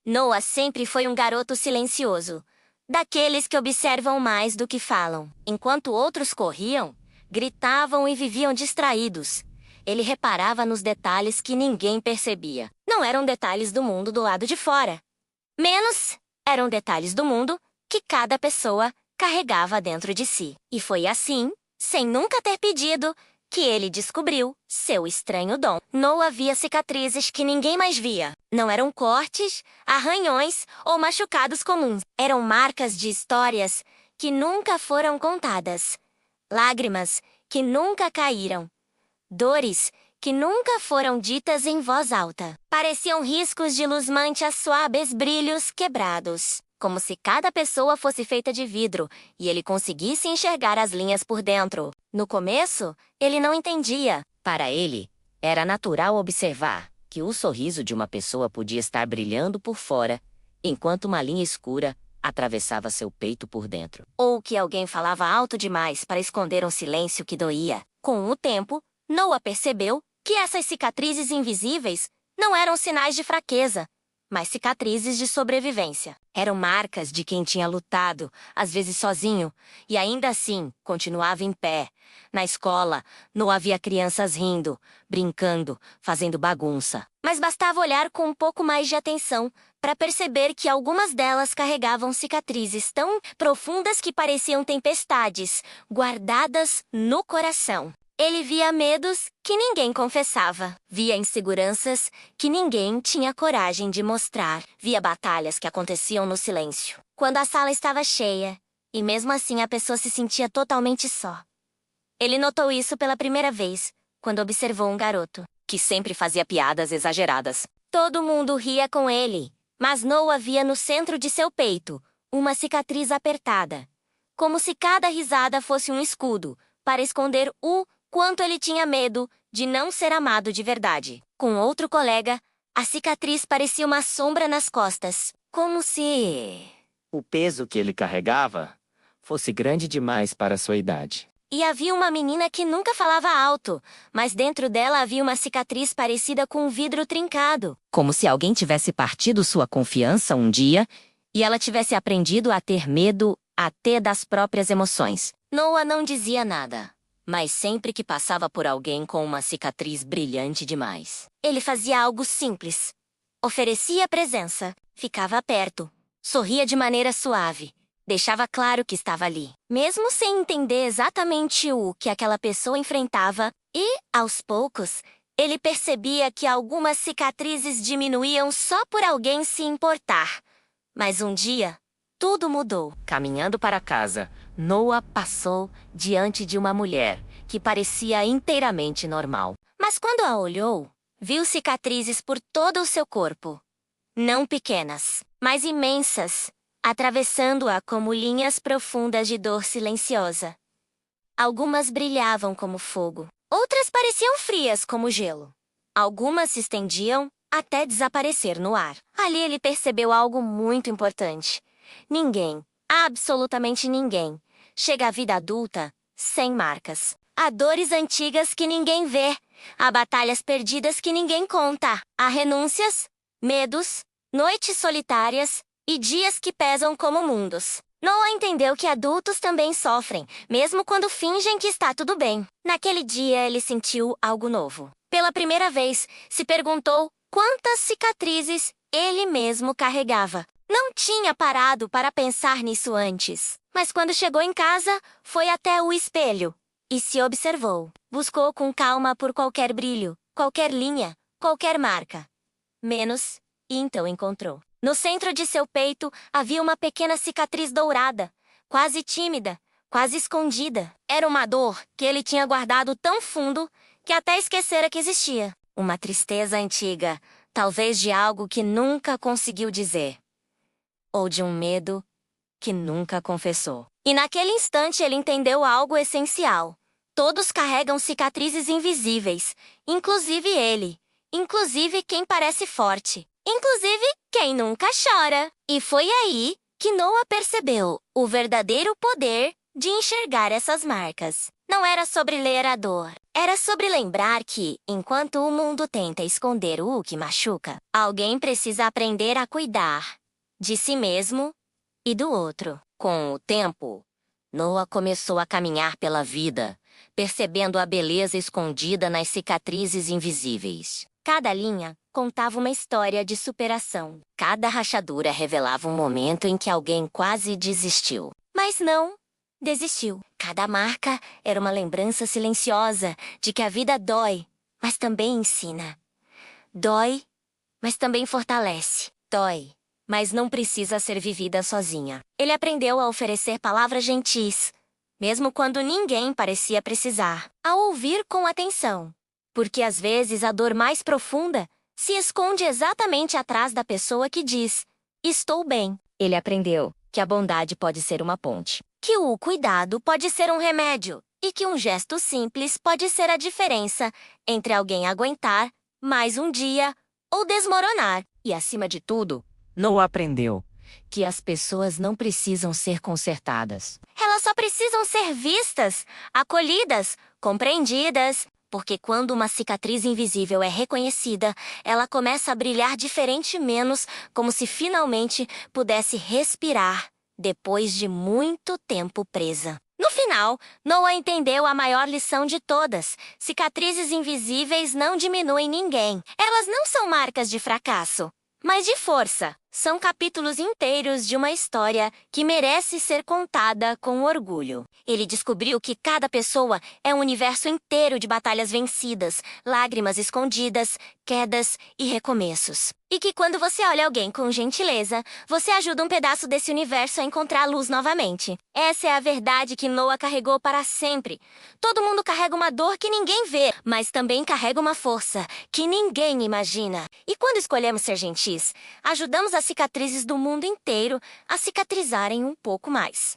Noah sempre foi um garoto silencioso, daqueles que observam mais do que falam. Enquanto outros corriam, gritavam e viviam distraídos, ele reparava nos detalhes que ninguém percebia. Não eram detalhes do mundo do lado de fora. Menos eram detalhes do mundo que cada pessoa carregava dentro de si. E foi assim, sem nunca ter pedido, que ele descobriu seu estranho dom. Noah via cicatrizes que ninguém mais via. Não eram cortes, arranhões ou machucados comuns. Eram marcas de histórias que nunca foram contadas. Lágrimas que nunca caíram. Dores que nunca foram ditas em voz alta. Pareciam riscos de luz mancha suaves, brilhos quebrados. Como se cada pessoa fosse feita de vidro e ele conseguisse enxergar as linhas por dentro. No começo, ele não entendia. Para ele, era natural observar que o sorriso de uma pessoa podia estar brilhando por fora, enquanto uma linha escura atravessava seu peito por dentro. Ou que alguém falava alto demais para esconder um silêncio que doía. Com o tempo, Noah percebeu que essas cicatrizes invisíveis não eram sinais de fraqueza, mas cicatrizes de sobrevivência. Eram marcas de quem tinha lutado, às vezes sozinho, e ainda assim continuava em pé. Na escola, não havia crianças rindo, brincando, fazendo bagunça. Mas bastava olhar com um pouco mais de atenção para perceber que algumas delas carregavam cicatrizes tão profundas que pareciam tempestades, guardadas no coração. Ele via medos que ninguém confessava. Via inseguranças que ninguém tinha coragem de mostrar. Via batalhas que aconteciam no silêncio. Quando a sala estava cheia, e mesmo assim a pessoa se sentia totalmente só. Ele notou isso pela primeira vez, quando observou um garoto, que sempre fazia piadas exageradas. Todo mundo ria com ele, mas Noah via no centro de seu peito uma cicatriz apertada. Como se cada risada fosse um escudo, para esconder o quanto ele tinha medo de não ser amado de verdade. Com outro colega, a cicatriz parecia uma sombra nas costas, como se o peso que ele carregava fosse grande demais para sua idade. E havia uma menina que nunca falava alto, mas dentro dela havia uma cicatriz parecida com um vidro trincado. Como se alguém tivesse partido sua confiança um dia e ela tivesse aprendido a ter medo até das próprias emoções. Noah não dizia nada, mas sempre que passava por alguém com uma cicatriz brilhante demais, ele fazia algo simples. Oferecia presença, ficava perto, sorria de maneira suave, deixava claro que estava ali, mesmo sem entender exatamente o que aquela pessoa enfrentava, e, aos poucos, ele percebia que algumas cicatrizes diminuíam só por alguém se importar. Mas um dia, tudo mudou. Caminhando para casa, Noah passou diante de uma mulher que parecia inteiramente normal. Mas quando a olhou, viu cicatrizes por todo o seu corpo. Não pequenas, mas imensas, atravessando-a como linhas profundas de dor silenciosa. Algumas brilhavam como fogo. Outras pareciam frias como gelo. Algumas se estendiam até desaparecer no ar. Ali ele percebeu algo muito importante. Ninguém, absolutamente ninguém, chega à vida adulta sem marcas. Há dores antigas que ninguém vê. Há batalhas perdidas que ninguém conta. Há renúncias, medos, noites solitárias e dias que pesam como mundos. Noah entendeu que adultos também sofrem, mesmo quando fingem que está tudo bem. Naquele dia ele sentiu algo novo. Pela primeira vez, se perguntou quantas cicatrizes ele mesmo carregava. Não tinha parado para pensar nisso antes. Mas quando chegou em casa, foi até o espelho e se observou. Buscou com calma por qualquer brilho, qualquer linha, qualquer marca. Menos, e então encontrou. No centro de seu peito havia uma pequena cicatriz dourada, quase tímida, quase escondida. Era uma dor que ele tinha guardado tão fundo que até esquecera que existia. Uma tristeza antiga, talvez de algo que nunca conseguiu dizer. Ou de um medo que nunca confessou. E naquele instante ele entendeu algo essencial. Todos carregam cicatrizes invisíveis, inclusive ele, inclusive quem parece forte, inclusive quem nunca chora. E foi aí que Noah percebeu o verdadeiro poder de enxergar essas marcas. Não era sobre ler a dor. Era sobre lembrar que, enquanto o mundo tenta esconder o que machuca, alguém precisa aprender a cuidar de si mesmo e do outro. Com o tempo, Noah começou a caminhar pela vida, percebendo a beleza escondida nas cicatrizes invisíveis. Cada linha contava uma história de superação. Cada rachadura revelava um momento em que alguém quase desistiu. Mas não desistiu. Cada marca era uma lembrança silenciosa de que a vida dói, mas também ensina. Dói, mas também fortalece. Dói, mas não precisa ser vivida sozinha. Ele aprendeu a oferecer palavras gentis, mesmo quando ninguém parecia precisar. A ouvir com atenção, porque às vezes a dor mais profunda se esconde exatamente atrás da pessoa que diz: "Estou bem". Ele aprendeu que a bondade pode ser uma ponte, que o cuidado pode ser um remédio e que um gesto simples pode ser a diferença entre alguém aguentar mais um dia ou desmoronar. E, acima de tudo, Noah aprendeu que as pessoas não precisam ser consertadas. Elas só precisam ser vistas, acolhidas, compreendidas. Porque quando uma cicatriz invisível é reconhecida, ela começa a brilhar diferente menos, como se finalmente pudesse respirar depois de muito tempo presa. No final, Noah entendeu a maior lição de todas. Cicatrizes invisíveis não diminuem ninguém. Elas não são marcas de fracasso, mas de força. São capítulos inteiros de uma história que merece ser contada com orgulho. Ele descobriu que cada pessoa é um universo inteiro de batalhas vencidas, lágrimas escondidas, quedas e recomeços. E que quando você olha alguém com gentileza, você ajuda um pedaço desse universo a encontrar luz novamente. Essa é a verdade que Noah carregou para sempre. Todo mundo carrega uma dor que ninguém vê, mas também carrega uma força que ninguém imagina. E quando escolhemos ser gentis, ajudamos as cicatrizes do mundo inteiro a cicatrizarem um pouco mais.